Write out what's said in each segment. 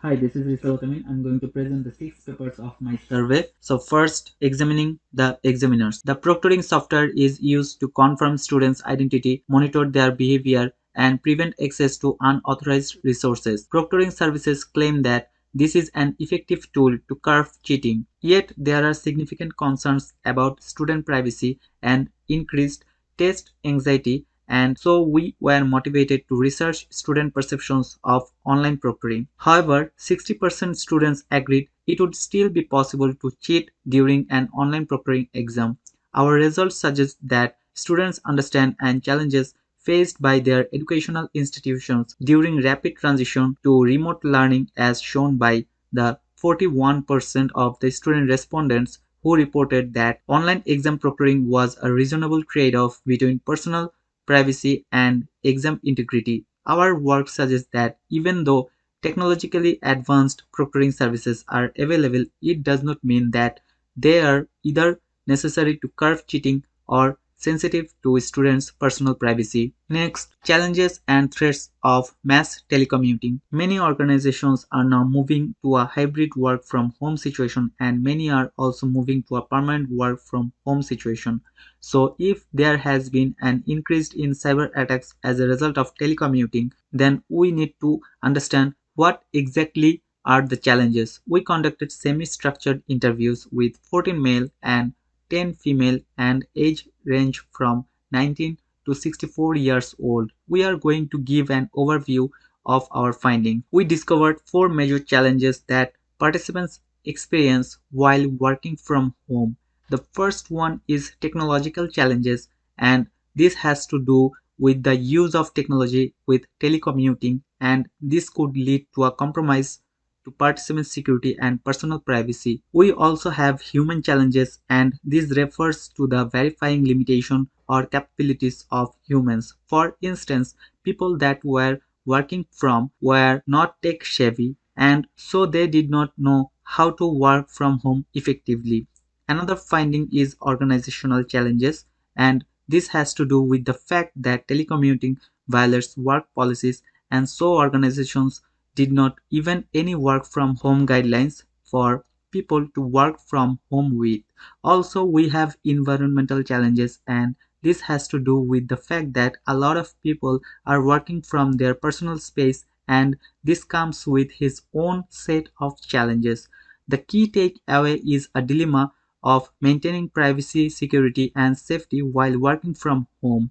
Hi, this is Risalotamin. I'm going to present the 6 papers of my survey. So first, examining the examiners. The proctoring software is used to confirm students' identity, monitor their behavior, and prevent access to unauthorized resources. Proctoring services claim that this is an effective tool to curb cheating. Yet, there are significant concerns about student privacy and increased test anxiety, and so we were motivated to research student perceptions of online proctoring. However, 60% students agreed it would still be possible to cheat during an online proctoring exam. Our results suggest that students understand and challenges faced by their educational institutions during rapid transition to remote learning, as shown by the 41% of the student respondents who reported that online exam proctoring was a reasonable trade-off between personal privacy and exam integrity. Our work suggests that even though technologically advanced proctoring services are available, it does not mean that they are either necessary to curb cheating or sensitive to students' personal privacy. Next, challenges and threats of mass telecommuting. Many organizations are now moving to a hybrid work from home situation, and many are also moving to a permanent work from home situation. So if there has been an increase in cyber attacks as a result of telecommuting, then we need to understand what exactly are the challenges. We conducted semi-structured interviews with 14 male and 10 female, and age range from 19 to 64 years old. We are going to give an overview of our finding. We discovered 4 major challenges that participants experience while working from home. The first one is technological challenges, and this has to do with the use of technology with telecommuting, and this could lead to a compromise to participant security and personal privacy. We also have human challenges, and this refers to the verifying limitation or capabilities of humans. For instance, people that were working from were not tech savvy, and so they did not know how to work from home effectively. Another finding is organizational challenges, and this has to do with the fact that telecommuting violates work policies, and so organizations did not even any work from home guidelines for people to work from home with. Also, we have environmental challenges, and this has to do with the fact that a lot of people are working from their personal space, and this comes with his own set of challenges. The key takeaway is a dilemma of maintaining privacy, security, and safety while working from home.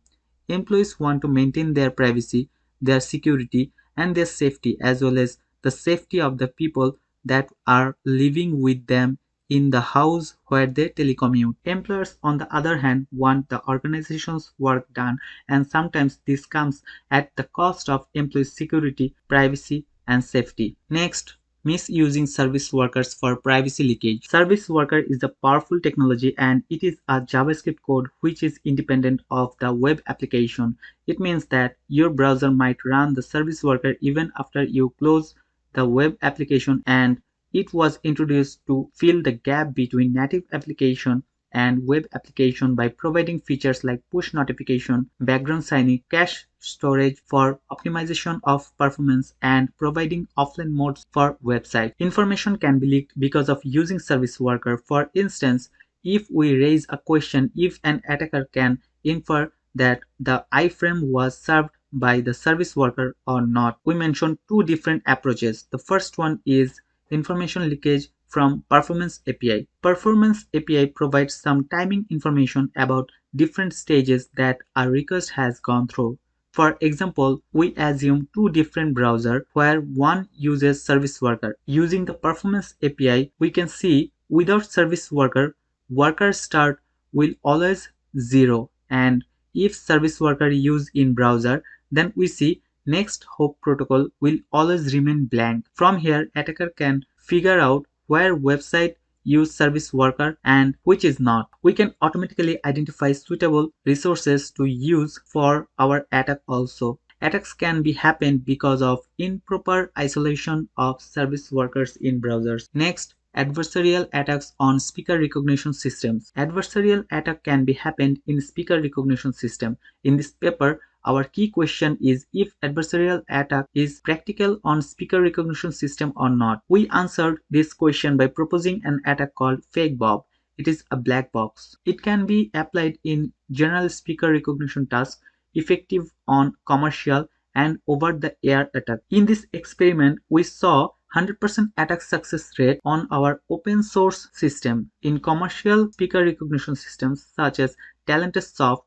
Employees want to maintain their privacy, their security, and their safety, as well as the safety of the people that are living with them in the house where they telecommute. Employers, on the other hand, want the organization's work done, and sometimes this comes at the cost of employee security, privacy, and safety. Next, misusing service workers for privacy leakage. Service worker is a powerful technology, and it is a JavaScript code which is independent of the web application. It means that your browser might run the service worker even after you close the web application, and it was introduced to fill the gap between native application and web application by providing features like push notification, background signing, cache storage for optimization of performance, and providing offline modes for website. Information can be leaked because of using service worker. For instance, if we raise a question if an attacker can infer that the iframe was served by the service worker or not. We mentioned 2 different approaches. The first one is information leakage from Performance API. Performance API provides some timing information about different stages that a request has gone through. For example, we assume 2 different browsers where one uses service worker. Using the Performance API, we can see without service worker, worker start will always 0, and if service worker used in browser, then we see next hop protocol will always remain blank. From here, attacker can figure out where website use service worker and which is not. We can automatically identify suitable resources to use for our attack also. Attacks can be happen because of improper isolation of service workers in browsers. Next, adversarial attacks on speaker recognition systems. Adversarial attack can be happened in speaker recognition system. In this paper, Our key question is if adversarial attack is practical on speaker recognition system or not. We answered this question by proposing an attack called Fake Bob. It is a black box. It can be applied in general speaker recognition tasks, effective on commercial and over-the-air attack. In this experiment, we saw 100% attack success rate on our open source system. In commercial speaker recognition systems such as Talented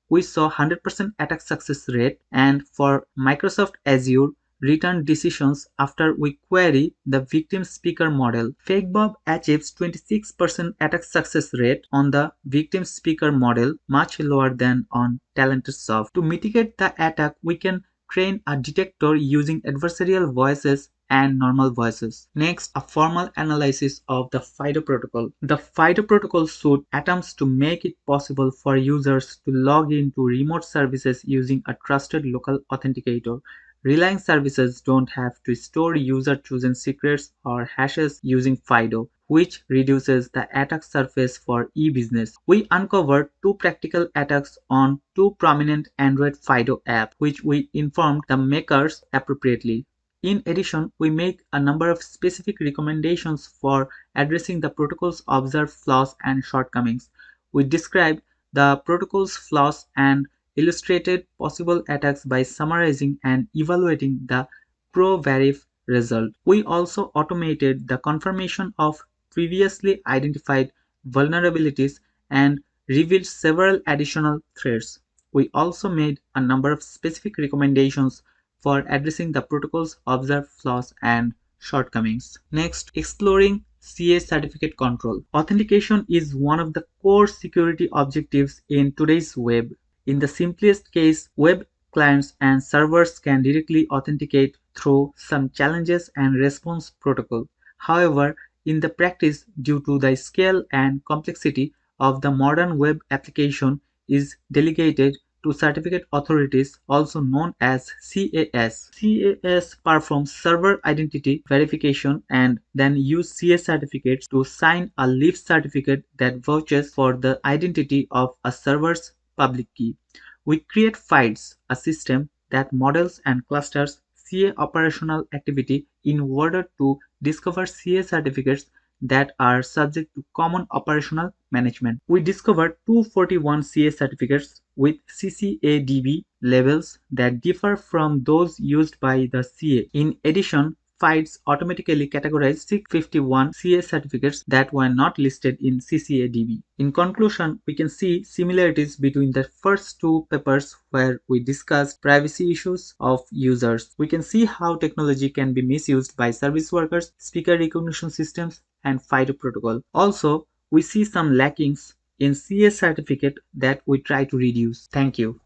we saw 100% attack success rate, and for Microsoft Azure, return decisions after we query the victim speaker model. FakeBob achieves 26% attack success rate on the victim speaker model, much lower than on Talented. To mitigate the attack, we can train a detector using adversarial voices and normal voices. Next, a formal analysis of the FIDO protocol. The FIDO protocol suite attempts to make it possible for users to log into remote services using a trusted local authenticator. Relying services don't have to store user-chosen secrets or hashes using FIDO, which reduces the attack surface for e-business. We uncovered two practical attacks on two prominent Android FIDO apps, which we informed the makers appropriately. In addition, we make a number of specific recommendations for addressing the protocol's observed flaws and shortcomings. We described the protocol's flaws and illustrated possible attacks by summarizing and evaluating the ProVerif result. We also automated the confirmation of previously identified vulnerabilities and revealed several additional threats. We also made a number of specific recommendations for addressing the protocol's observed flaws and shortcomings. Next, exploring CA certificate control. Authentication is one of the core security objectives in today's web. In the simplest case, web clients and servers can directly authenticate through some challenges and response protocol. However, in the practice, due to the scale and complexity of the modern web application is delegated to certificate authorities, also known as CAS. CAS performs server identity verification and then use CA certificates to sign a leaf certificate that vouches for the identity of a server's public key. We create FIDES, a system that models and clusters CA operational activity in order to discover CA certificates that are subject to common operational management. We discovered 241 CA certificates with CCADB labels that differ from those used by the CA. In addition, FIDES automatically categorized 651 CA certificates that were not listed in CCADB. In conclusion, we can see similarities between the first two papers where we discussed privacy issues of users. We can see how technology can be misused by service workers, speaker recognition systems, and FIDO protocol. Also, we see some lackings in CA certificate that we try to reduce. Thank you.